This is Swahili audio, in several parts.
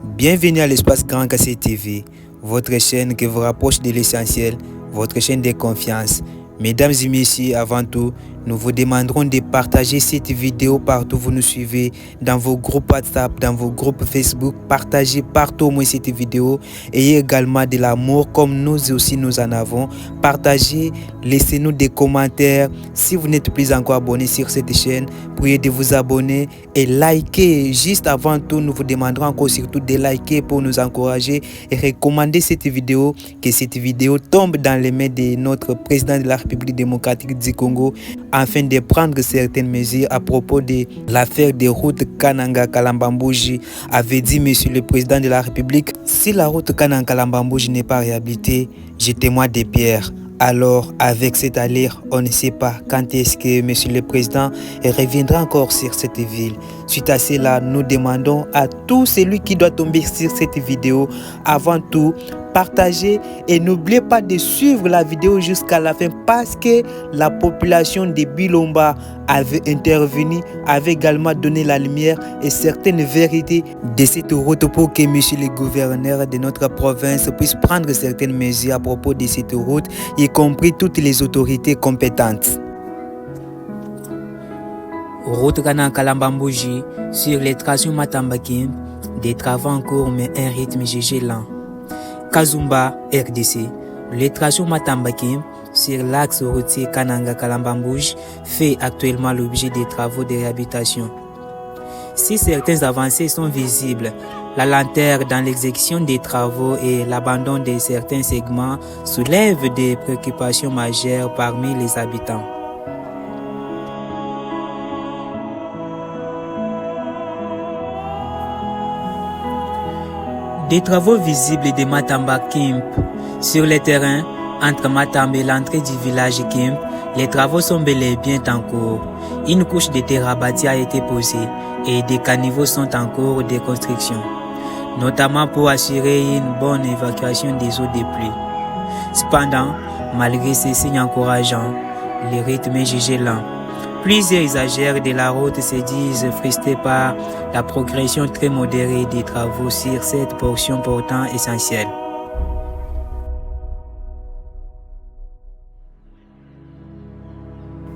Bienvenue à l'espace Grand Cassé TV, votre chaîne qui vous rapproche de l'essentiel, votre chaîne de confiance. Mesdames et messieurs, avant tout, nous vous demanderons de partager cette vidéo partout où vous nous suivez, dans vos groupes WhatsApp, dans vos groupes Facebook. Partagez partout au moins cette vidéo. Ayez également de l'amour comme nous aussi nous en avons. Partagez, laissez-nous des commentaires. Si vous n'êtes plus encore abonné sur cette chaîne, priez de vous abonner et liker. Juste avant tout, nous vous demanderons encore surtout de liker pour nous encourager et recommander cette vidéo, que cette vidéo tombe dans les mains de notre président de la République démocratique du Congo, afin de prendre certaines mesures à propos de l'affaire des routes Kananga-Kalambambouji. Avait dit monsieur le président de la République, si la route Kananga-Kalambambouji n'est pas réhabilitée, jetez-moi des pierres. Alors, avec cette allure, on ne sait pas quand est-ce que monsieur le président reviendra encore sur cette ville. Suite à cela, nous demandons à tout celui qui doit tomber sur cette vidéo, avant tout, partagez et n'oubliez pas de suivre la vidéo jusqu'à la fin parce que la population de Bilomba avait intervenu, avait également donné la lumière et certaines vérités de cette route pour que monsieur le gouverneur de notre province puisse prendre certaines mesures à propos de cette route, y compris toutes les autorités compétentes. Route Kananga-Kalambambouji sur les tracés Matambakim, des travaux en cours mais un rythme jugé lent. Kazumba, RDC. Le tracé Matambakim sur l'axe routier Kananga-Kalambambouji fait actuellement l'objet des travaux de réhabilitation. Si certaines avancées sont visibles, la lenteur dans l'exécution des travaux et l'abandon de certains segments soulèvent des préoccupations majeures parmi les habitants. Des travaux visibles de Matamba Kimp. Sur le terrain, entre Matamba et l'entrée du village Kimp, les travaux sont bel et bien en cours. Une couche de terre bâtie a été posée et des caniveaux sont en cours de construction, notamment pour assurer une bonne évacuation des eaux de pluie. Cependant, malgré ces signes encourageants, le rythme est jugé lent. Plusieurs usagers de la route se disent frustrés par la progression très modérée des travaux sur cette portion pourtant essentielle.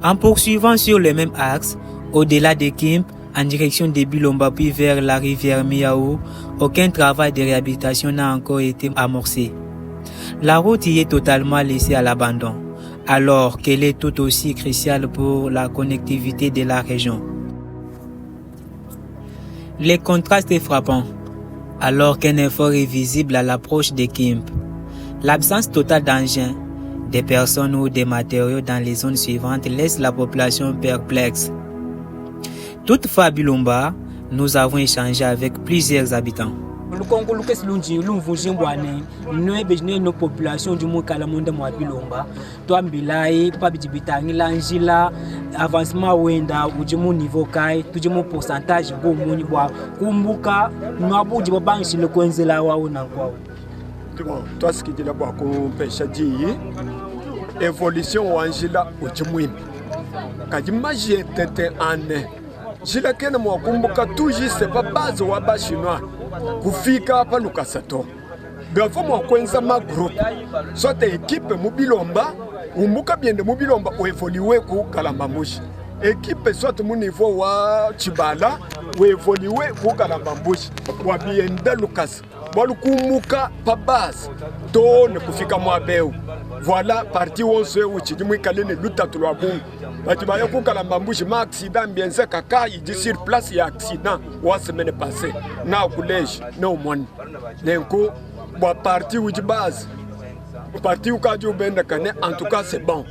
En poursuivant sur le même axe, au-delà de Kimp, en direction de Bilomba puis vers la rivière Miaou, aucun travail de réhabilitation n'a encore été amorcé. La route y est totalement laissée à l'abandon, alors qu'elle est tout aussi cruciale pour la connectivité de la région. Les contrastes est frappant, alors qu'un effort est visible à l'approche de Kimp. L'absence totale d'engins, des personnes ou des matériaux dans les zones suivantes laisse la population perplexe. Toutefois, à Bilomba, nous avons échangé avec plusieurs habitants. Le Congo, nos populations du Mokalamonde Bilomba, toi Bilai, Pabibitangi, Langila, avancement Wenda, ou niveau Kai, tout mon pourcentage, Gomunibois, Kumbuka, Nabu de Banchi, le Quenzela ou Nakwa. Toi, ce qui est là-bas, qu'on pêche à dire, évolution Angela ou Jimouim. Kadimagi était en Jila kena mwakumbuka toujours c'est pas base wa ba chinois kufika hapa Lukasato gafo mwakwenza ma group sote equipe mubilomba umbuka biende mubilomba uevoluer ku Kalambambouji equipe sote mu niveau wa Chibala uevoluer ku Kalambambouji wa biende Lukas balukumuka pa base to ne kufika mwabeu voilà parti wonse uchi dimwikalene lutatu lwa bungu Batibaya ku Kalambambouji ma accident bien c'est kaka il dit sur place il y a accident la semaine passée na au collège na au monde nenko ba parti ou de base parti ou ka benda kane en tout cas c'est bon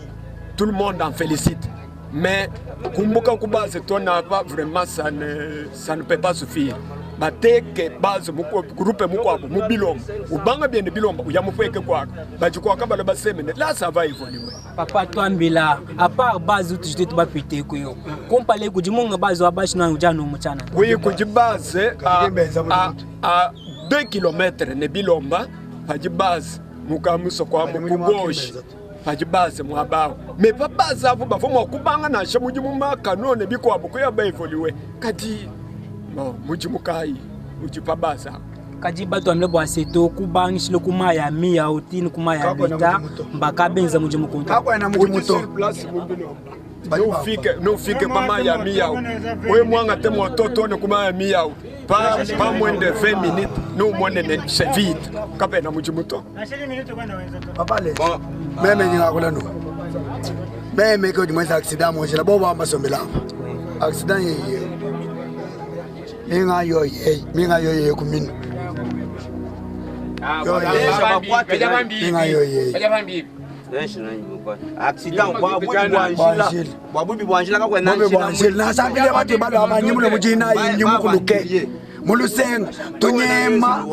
tout le monde en félicite mais kumbuka ku base toi n'a pas vraiment ça ne peut pas suffire bateke base muko groupe muko abo mubilomba ubanga bien de bilomba uyamufeke kwaka bajiko kabala basemene là ça va évoluer papa twambila à part base où tu te bapité kuyo compare ku dimonga base wa bashina ujano muchana oui ku base à 2 km ne bilomba paji base mukamuso kwa mu gauche paji base mwabao mais pas base avo bafo mwakubanga na shamuji mu makanone biko abo kuya ba évoluer kadi no mujimukai mujipa base Kaji bato amle bo aseto kubangi le kuma ya mi ya otini kuma ya leta mbaka benza muje mukonto. Kako na muje muto. No fike mama ya mi yao. Wewe mwanga te mototo ne kuma ya mi yao. Pas moins de 20 minutes, nous moins c'est vite. Kape na muje muto. Papa le. Meme ni ngakula no. Meme ko dimwe accident mo jela bo ba masombela. Accident ye. Minga yo ye kumina. Accident kwa bubi bwanjila kwa na sabile batu balo abanyimule mujina yinyumukuluke mulusenga tunyema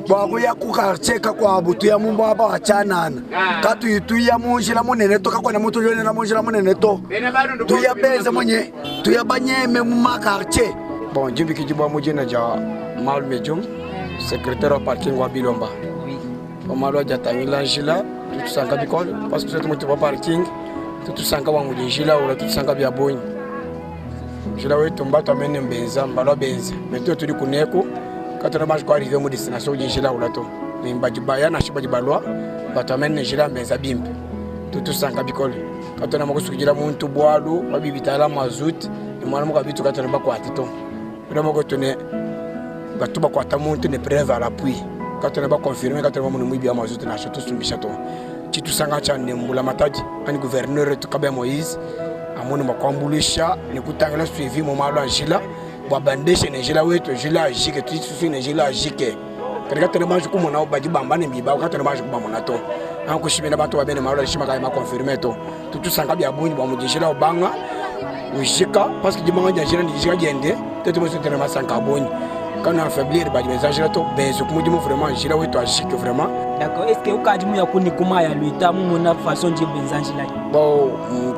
bakuya kukarcheka kwa butu ya mumba aba achanana katu ituya munjila munene to kakwana mutu yone na munjila munene to tuya beza munye tuya banyeme mumakarche bon jimbi kijibwa mujina ja mal medium secrétaire au parking wa Bilomba omalo jatangila njila tutusanga bikole parce que c'est mon parking tutusanga wa mujinjila ula tutusanga bya bonyi jila wetu mbato amene mbenza mbalo benza meto tuli kuneko katona maji kwa arriver mu destination ujinjila ula to nimbaji bayana shibaji balwa bato amene jila mbenza bimbe tutusanga bikole katona makusukijira muntu bwalo babibitala mazut ni mwana mukabitu katona bakwati to ndamo kotone batuba kwata muntu ne preuve à l'appui katona ba confirmer katona mu mwibi ya mazut na chateau sumbisha to chitu sanga cha nembula matadi ani gouverneur to kabe Moïse amoni makwambulisha ni kutangala suivi mo malo anjila bwa bandeshe ne jila wetu jila ajike tu susu ne jila ajike katika tena banju kumona obaji bamba ne biba katona banju kubamona to anko shimena bato babene malo shima ka ma confirmer to tutu sanga bya bunyi bwa mujishila obanga ujika parce que dimanga jira ni jika jende tetu mo sentena masanka bunyi quand on affaiblir ba message là to bezo kumujimo vraiment jila wetu ajike vraiment. D'accord, est-ce que au cas du ya kuni kuma ya leta mu na façon de benzanji là bon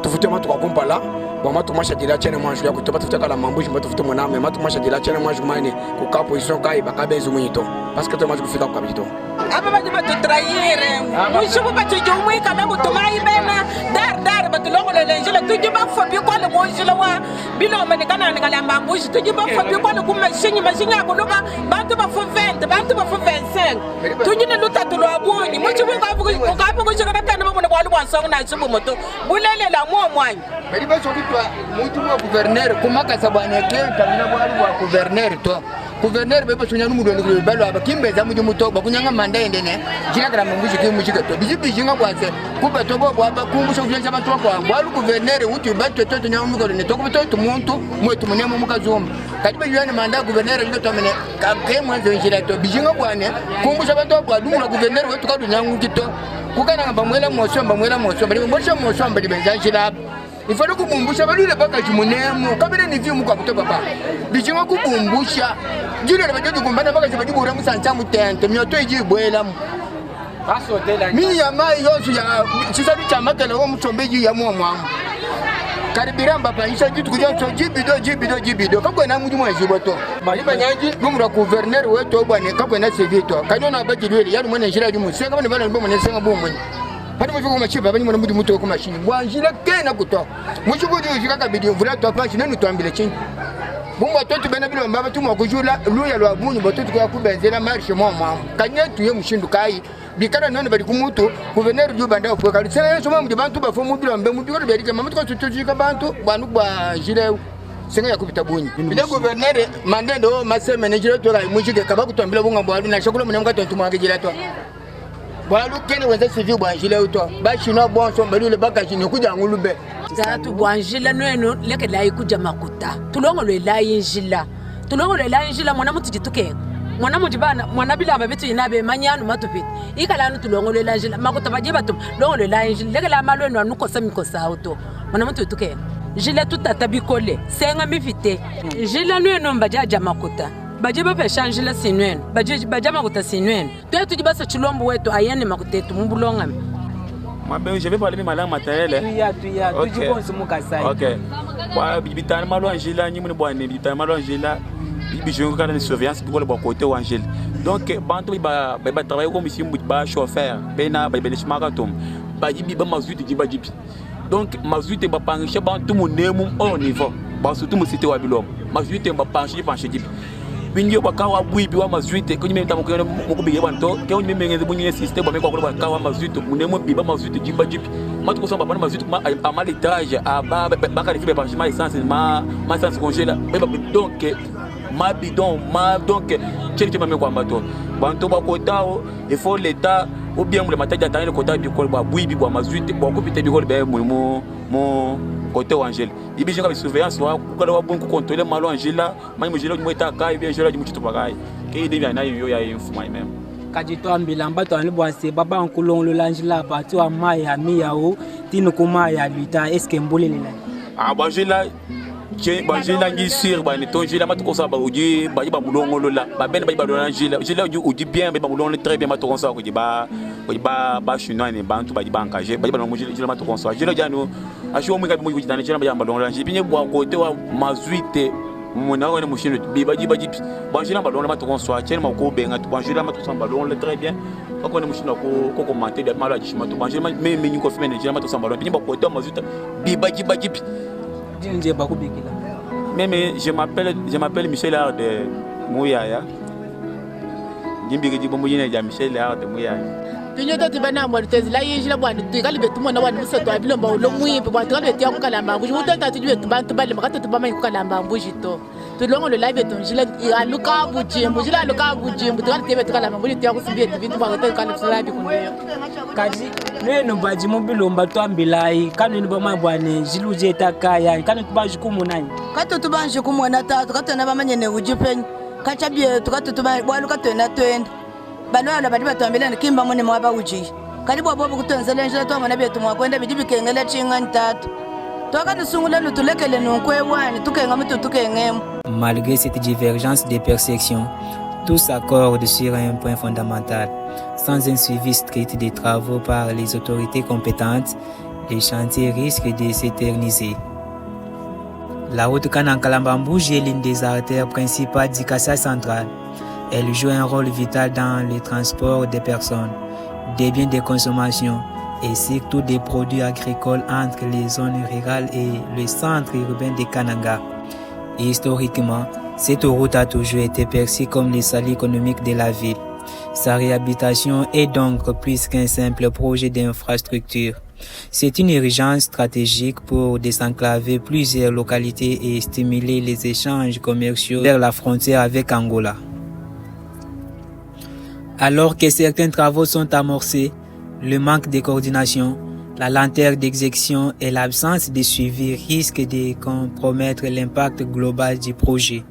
tufute matu kwa kompa là bon matu masha dila chene mwanju ya kutopa tufute kala mambuji matu tufute mwana me matu masha dila chene mwanju mane ku ka position kai ba kabezo mwito parce que to matu kufika kwa bito aba baje batu trahir mushubu batu jomwe kana kutumai bena dar batu longo le lenjela tuji ba fobi kwa le bonjela wa bilo mane kana ngala mambuji tuji ba fobi kwa le kumashini mashinya kuloba bantu ba fo 20 bantu ba fo 25 tuji ne luta to abuni mushubu ka buku ko shaka kana mo kwa lu bwanso na shubu moto bulele la mo mwanyi bali ba so kitwa mutu wa gouverneur kumaka sabane ke kamina bwali wa gouverneur to gouverneur bebe sonya numudo ni balo abakimbe za muju muto bakunyanga manda endene jina kala mambuji ke mujika to biji nga bwanze kuba to bo baba kumbusha kujenza bantu kwa bwalu gouverneur uti bato to nyamu ko ne to ko to muntu mwetu munemu mukazuma kadiba yane manda gouverneur ngo to mene ke mwanze njira to biji nga bwane kumbusha bantu kwa dumula gouverneur wetu ka dunyangu kito kukana ngamba mwela moso bali mbosha moso bali benza njira il faut kubumbusha balule baka jimunemu kabene ni vimu kwa kutoka papa bijinga kubumbusha jile le bajoji kumbana baka jibura musancha mutente myoto ijibwela mini ya mai yosu ya chisadu cha makele wo mutombeji ya mwa karibiramba pa isa jitu kuja to jibido kakwe na muju mwa jiboto baliba nyaji numura gouverneur wetu bwane kakwe na sevito kanyona bajilwele yali mwene njira limu senga bane bana mbo mwene senga bomwe hadi mfiko machipa bani mwana mudu muto ko machine bwanjila kena kuto muchubudu jikaka bidio vula to pa chine nutwambile chini bumba totu bena bilo mbaba tumwa kujula luya lwa bunyu bototu kwa kubenzela marche mwa kanyetu ye mushindu kai bikana none bali kumutu gouverneur du banda ofwe kali sele so mu bantu ba fomu bilo mbe mu biko berike mamutu ko tutujika bantu banu bwa jile senga yakupita bunyi bile gouverneur mandendo maseme ne jile to ga mujike kabaku tombile bunga bwa na shokolo mnemka tontu mwa jile to bwalu kene wenza civil bwanjila uto bashino bonso mbelule bakashini kuja ngulube zatu bwanjila nweno leke la ikuja makuta tulongo le la injila mwana mutu jituke mwana mujibana mwana bila babitu inabe manyanu matupiti ikala nu tulongo le la injila makuta bajiba tu longo le la injila leke la malweno anuko samikosa auto mwana mutu jituke jila tutata bikole senga mifite jila nweno mbajaja makuta baje ba changer la sinwen baje makuta sinwen toi tu dibasa chilombo wetu ayene makutetu mbulonga je vais parler de ma langue maternelle. Ok. Bibitana malo Angela ni mun boane bibitana malo Angela bibijo ka na surveillance pour le côté Angela. Donc bantu ba travailler comme ici ba chauffeur bena ba benchmark tom ba jibi ba mazuti jiba jibi. Donc mazuti ba panche bantu monemu au niveau. Ba surtout mo cité wa bilom. Mazuti ba panche jibi. binyo bakawa bwibi wa mazwite ko nyime tamu ko mukubige banto ke nyime mengeze bunye system ba meko ko bakawa mazwite munemo biba mazwite jiba jipi matu ko samba bana mazwite a mal étage a ba kalifibe par ma essence ma essence congela donc ma bidon ma donc cheri chema meko ambato banto ba kotao il faut l'état ou bien le mataja tane ko tabi ko ba bwibi ba mazwite ba ko pite bi ko be mo côté Angèle ibi jinga surveillance wa kukala wa bonku contrôler malo Angela mani mujelo mweta kai bien Angela jimuchito bagai ke ide bya nayo ya infuma même kaji to ambila mbato ani bwanse baba nkulongo l'Angela parti wa maya miyao tinu kuma ya luita est-ce que mbole lila Angela Angela ngi sir ba ni tonjila matu ko sa ba uji ba mulongo lola ba ben ba do Angela uji bien ba mulongo très bien matu ko sa ko ba chinois ni bantu ba engagé ba no mujila matu ko sa Angela jano asho mu ngabi mu jitana chana ba mulongo Angela binye bwa kote wa mazwite mona wona mushino biba jiba jipi ba Angela ba matu ko sa chena ma ko benga tu Angela matu sa mulongo très bien ko ne mushino ko commenter de malo ajishima tu Angela même ni ko fimene Angela matu sa mulongo binye ba kote wa mazwite biba jiba jipi Même je m'appelle Michel Ard de Mouyaya. Jimbiri jibo muyina ja Michel Ard de Mouyaya. Pinyo to tibana mortezi la yinjila bwana tukali betu mona bwana musoto abilomba ulo mwipe bwana tukali betu yakukalamba buji mutata tujwe tubantu bale makata tubama kukalamba buji to tulongo lo live tonjila aluka bujimbu jila aluka bujimbu tukali tebe tukalamba buji tuyakusimbie tibintu bwana tukali kusulabi kuneyo kaji neno baji mobilomba to ambilai kanu ni bama bwana jiluje takaya kanu tubaji kumunani kato tubanji kumona tatu kato na bamanye ne ujipen kachabie tukato tuba bwana kato na twende banwala badi batambelana kimba mune mwaba uji karibu abo kutonzela njala to amana betu mwakwenda bidibi kengela chinga ntatu twakatusungula lutulekele nunkwe wani tukenga mutu tukengemo. Malgré cette divergence des perceptions, tous s'accordent sur un point fondamental. Sans un suivi strict des travaux par les autorités compétentes, les chantiers risquent de s'éterniser. La route Kanankalambambouge est l'une des artères principales du Kassai central. Elle joue un rôle vital dans le transport des personnes, des biens de consommation et surtout des produits agricoles entre les zones rurales et le centre urbain de Kananga. Historiquement, cette route a toujours été perçue comme le salut économique de la ville. Sa réhabilitation est donc plus qu'un simple projet d'infrastructure. C'est une urgence stratégique pour désenclaver plusieurs localités et stimuler les échanges commerciaux vers la frontière avec Angola. Alors que certains travaux sont amorcés, le manque de coordination, la lenteur d'exécution et l'absence de suivi risquent de compromettre l'impact global du projet.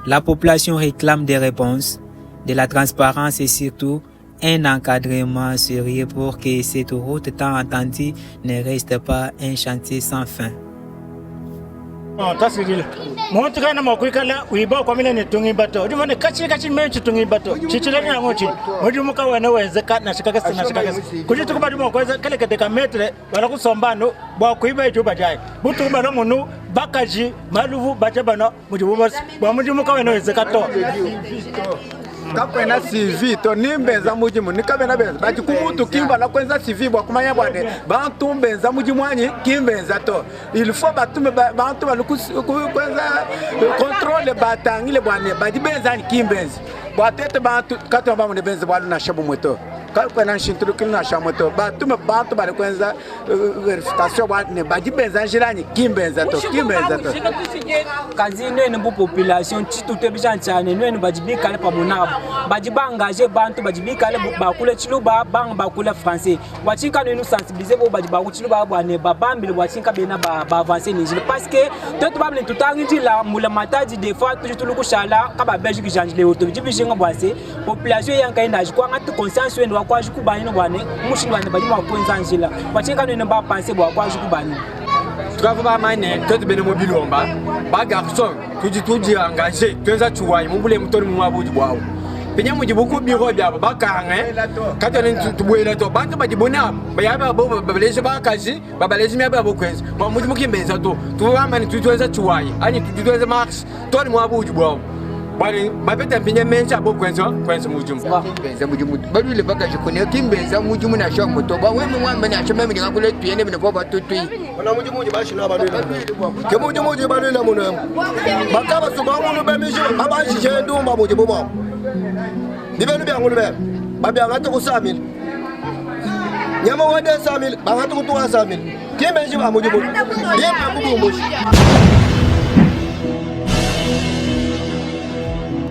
La population réclame des réponses, de la transparence et surtout un encadrement sérieux pour que cette route tant attendue ne reste pas un chantier sans fin. Tasirila montu kana makuikala uiba kwa mila netungi bato udimone kachi mechi tungi bato chichile ni ngochi mudimu ka wana wenzeka na shikaka kujitu kubadi mo kweza kale kadeka metre wala kusombano bwa kuiba ejo bajai butu balo munu bakaji maluvu bajabana mudimu ka wana wenzeka to kakwena CV to nimbenza mujimu nikabena benza bati kumutu kimba la kwenza CV bwa kumanya bwane bantu mbenza mujimu anyi kimbenza to il faut batume bantu kwenza contrôle batangile bwane badi benza ni kimbenza bwatete bantu kato bamu benza bwalu na shabu moto kakwena nshintulu kilna shamoto batume bantu bale kwenza verification bwane badi benza njirani kimbenza to kazi nene bu population chitute bijanchane nene bajibika le pamonabo bajiba engagé bantu bajibika le bakule chiluba bang bakule français wachinka nous sensibiliser bo bajiba ku chiluba bwane babambile wachinka bena ba avancer nijile parce que tout bable tout angi la mula mataji des fois tout ku shala ka ba belgique janjile auto bijibishinga bwase population yanka indaji kwa ngati conscience wendo wakwa jikubani bwane mushini bwane bajima kwenza njila wachinka nene ba penser bo wakwa jikubani tukava ba mane tout bene mobilomba ba garçon tuji engagé tuza chuwai mubule mutoni mwabuji bwawo penya mujibuku biro byabo bakange katane tubwela to bantu bajibona bayaba bo babaleje bakazi babaleje myaba bokweza ba mujibuki mbeza to tuwa mane tuza chuwai ani tuza max toni mwabuji bwawo bali bapeta pinya mencha bo kwenzo mujumu kimbenza mujumu bali le bagaje kone kimbenza mujumu na sho moto ba we mwamba na sho memi ngakule tuyene bine ko batutui ona mujumu je bashi na balwela ke mujumu je balwela muno bakaba suba muno bemisho abashi je ndumba mujumu ba bibelu byangu be babya ngato kusamile nyama wade samile bangato kutuwa samile kimbenji ba mujumu yembe kubumbushi